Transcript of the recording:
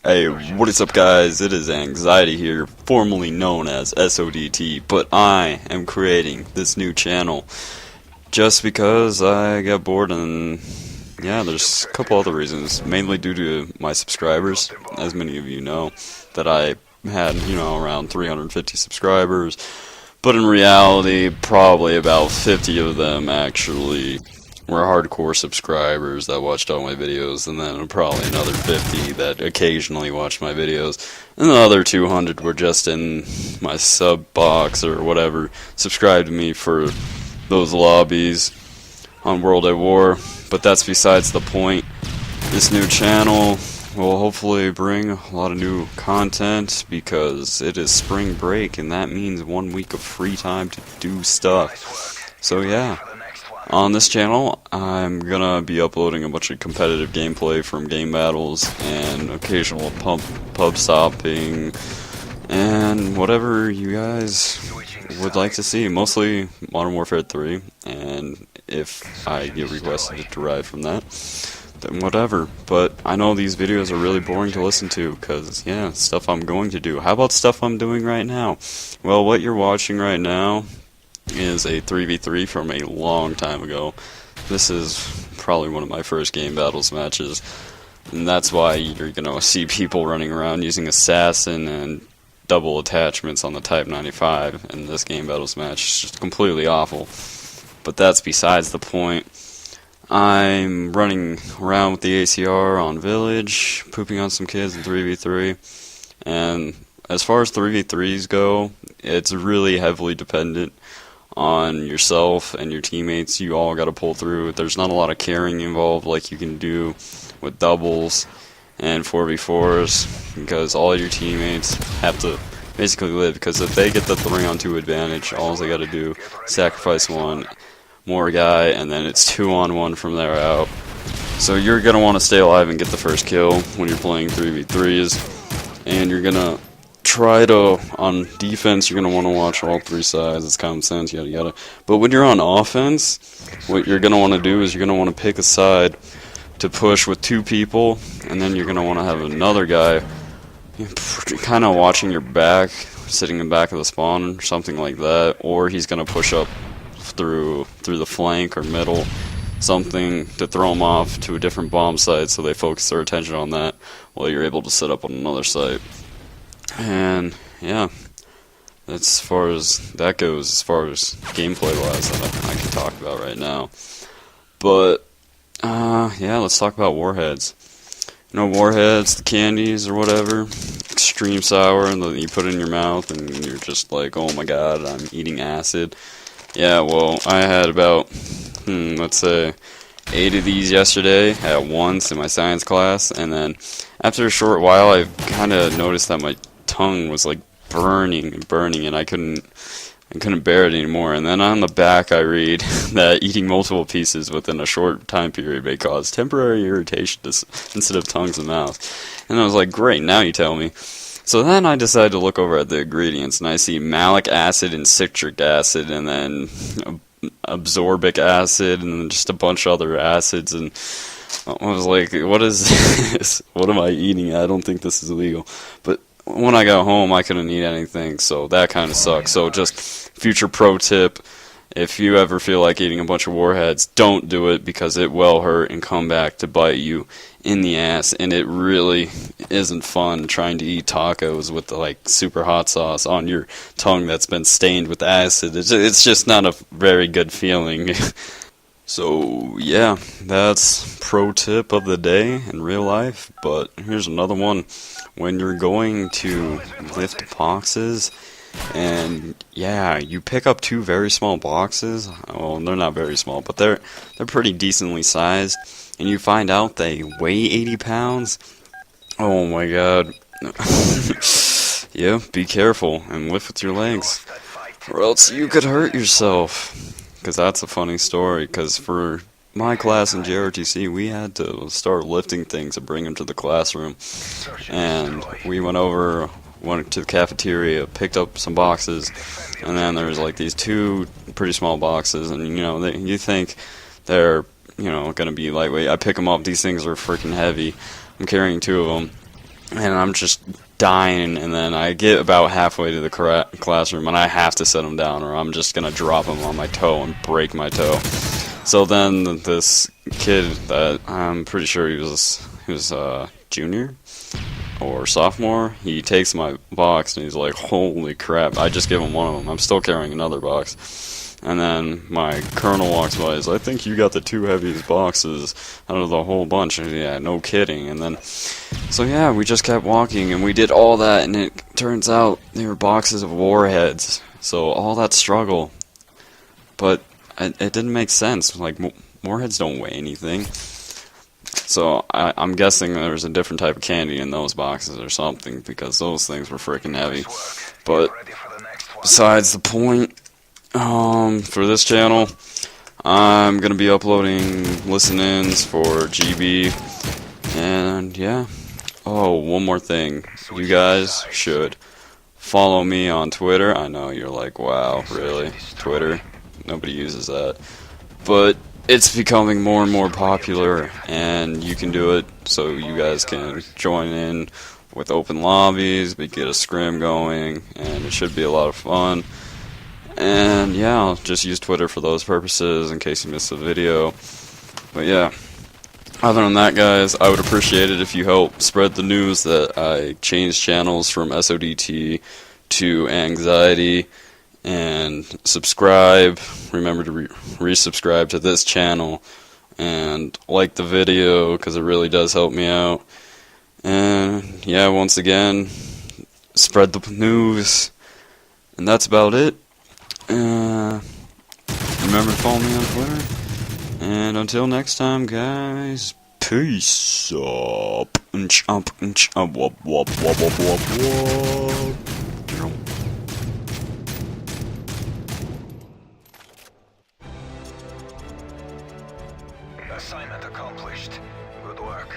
Hey, what is up guys? It is Anxiety here, formerly known as SODT, but I am creating this new channel just because I got bored and yeah, there's a couple other reasons, mainly due to my subscribers. As many of you know, that I had, around 350 subscribers, but in reality, probably about 50 of them actually were hardcore subscribers that watched all my videos, and then probably another 50 that occasionally watched my videos, and the other 200 were just in my sub box or whatever, subscribed to me for those lobbies on World at War. But that's besides the point. This new channel will hopefully bring a lot of new content because it is spring break, and that means 1 week of free time to do stuff. So yeah. On this channel, I'm gonna be uploading a bunch of competitive gameplay from game battles and occasional pub stopping and whatever you guys would like to see. Mostly Modern Warfare 3, and if I get requested to derive from that, then whatever. But I know these videos are really boring to listen to because, yeah, stuff I'm going to do. How about stuff I'm doing right now? Well, what you're watching right now is a 3v3 from a long time ago. This is probably one of my first game battles matches, and that's why you're gonna see people running around using assassin and double attachments on the Type 95 in this game battles match. It's just completely awful, but that's besides the point. I'm running around with the ACR on Village, pooping on some kids in 3v3, and as far as 3v3s go, it's really heavily dependent on yourself and your teammates. You all got to pull through. There's not a lot of carrying involved like you can do with doubles and 4v4s, because all your teammates have to basically live, because if they get the 3-on-2 advantage, all they got to do is sacrifice one more guy, and then it's 2-on-1 from there out. So you're going to want to stay alive and get the first kill when you're playing 3v3s, and you're going to try to, on defense, you're going to want to watch all three sides. It's common sense, yada yada. But when you're on offense, what you're going to want to do is you're going to want to pick a side to push with two people, and then you're going to want to have another guy kind of watching your back, sitting in the back of the spawn or something like that, or he's going to push up through the flank or middle, something to throw them off to a different bomb site so they focus their attention on that while you're able to set up on another site. And yeah, that's as far as that goes, as far as gameplay wise, that I can talk about right now. But yeah, let's talk about warheads. You know, warheads, the candies or whatever, extreme sour, and you put it in your mouth and you're just like, oh my god, I'm eating acid. Yeah, well, I had about let's say 8 of these yesterday at once in my science class, and then after a short while I kind of noticed that my tongue was like burning, and I couldn't bear it anymore. And then on the back I read that eating multiple pieces within a short time period may cause temporary irritation instead of tongues and mouth. And I was like, great, now you tell me. So then I decided to look over at the ingredients, and I see malic acid and citric acid, and then absorbic acid, and then just a bunch of other acids, and I was like, what is this? What am I eating? I don't think this is illegal. But when I got home, I couldn't eat anything, so that kind of sucks. So just future pro tip, if you ever feel like eating a bunch of warheads, don't do it, because it will hurt and come back to bite you in the ass, and it really isn't fun trying to eat tacos with the like super hot sauce on your tongue that's been stained with acid. It's just not a very good feeling. So yeah, that's pro tip of the day in real life. But here's another one. When you're going to lift boxes, and yeah, you pick up 2 very small boxes. Well, they're not very small, but they're pretty decently sized, and you find out they weigh 80 pounds. Oh my god. Yeah, be careful and lift with your legs, or else you could hurt yourself. Because that's a funny story, because for my class in JRTC, we had to start lifting things and bring them to the classroom. And we went to the cafeteria, picked up some boxes, and then there's like these 2 pretty small boxes, and you think they're going to be lightweight. I pick them up, these things are freaking heavy. I'm carrying 2 of them, and I'm just dying, and then I get about halfway to the classroom, and I have to set him down, or I'm just gonna drop him on my toe and break my toe. So then this kid that I'm pretty sure he was junior or sophomore, he takes my box and he's like, "Holy crap!" I just give him one of them. I'm still carrying another box. And then my colonel walks by. He's like, "I think you got the two heaviest boxes out of the whole bunch." And yeah, no kidding. And then, so yeah, we just kept walking and we did all that, and it turns out they were boxes of warheads. So all that struggle, but it didn't make sense. Like, warheads don't weigh anything. So I'm guessing there was a different type of candy in those boxes or something, because those things were freaking heavy. But besides the point, for this channel, I'm gonna be uploading listen-ins for GB, and yeah. Oh, one more thing. You guys should follow me on Twitter. I know you're like, wow, really? Twitter? Nobody uses that. But it's becoming more and more popular, and you can do it, so you guys can join in with open lobbies, we get a scrim going, and it should be a lot of fun. And yeah, I'll just use Twitter for those purposes in case you missed the video. But yeah, other than that, guys, I would appreciate it if you help spread the news that I changed channels from SODT to Anxiety. And subscribe. Remember to resubscribe to this channel, and like the video, because it really does help me out. And yeah, once again, spread the news, and that's about it. Remember to follow me on Twitter, and until next time, guys, peace up. Assignment accomplished. Good work.